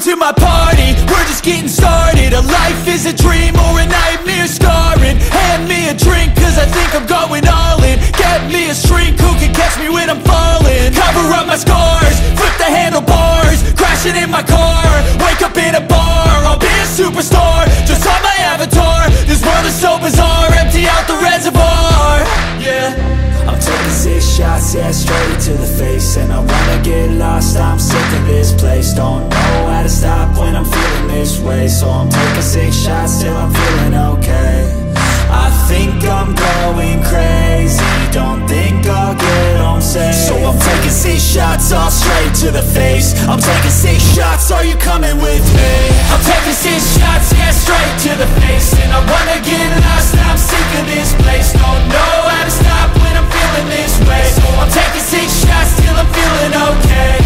to my party, we're just getting started. A life is a dream or a nightmare scarring. Hand me a drink cause I think I'm going all in. Get me a shrink who can catch me when I'm falling. Cover up my scars, flip the handlebars, crashing in my car, wake up in a bar. I'll be a superstar, just on my avatar. This world is so bizarre, empty out the reservoir. Yeah, I'm taking 6 shots, yeah, straight to the face. And I wanna get lost, I'm sick of this place. Don't know how to stop when I'm feeling this way. So I'm taking 6 shots till I'm feeling okay. I think I'm going crazy, don't think I'll get home safe. So I'm taking 6 shots, all straight to the face. I'm taking 6 shots, are you coming with me? I'm taking 6 shots, yeah, straight to the face. And I wanna get lost, I'm sick of this place. Don't know how to stop when I'm feeling this way. So I'm taking 6 shots till I'm feeling okay.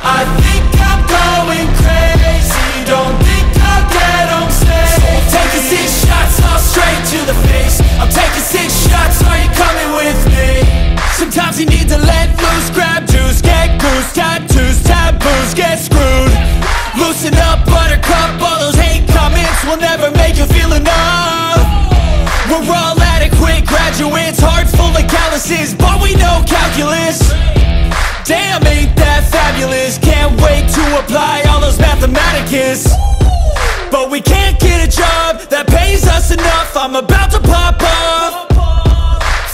I think I'm going crazy, don't think I'll get home safe. So I'm taking 6 shots, all straight to the face. I'm taking 6 shots, are you coming with me? Sometimes you need to let loose, grab juice, get goose, tattoos, taboos, get screwed. Loosen up, buttercup, all those hate comments will never make you feel enough. We're all adequate graduates, heart full of calluses, but we know calculus. Damn, ain't that fabulous? Can't wait to apply all those mathematicus. But we can't get a job that pays us enough. I'm about to pop off.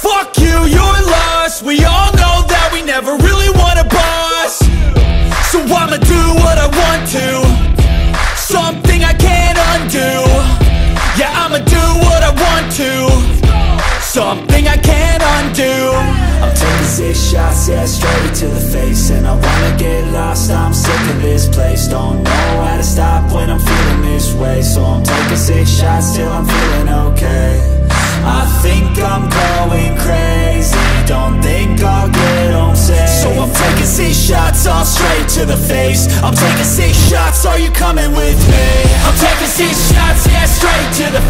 Fuck you, you're lost. We all know that we never really want a boss. So I'ma do what I want to, something I can't undo. Yeah, I'ma do what I want to, something I can't undo. I'm taking 6 shots, yeah, straight to the face. And I wanna get lost, I'm sick of this place. Don't know how to stop when I'm feeling this way. So I'm taking 6 shots till I'm feeling okay. I think I'm going crazy, don't think I'll get home safe. So I'm taking 6 shots, all straight to the face. I'm taking 6 shots, are you coming with me? I'm taking 6 shots, yeah, straight to the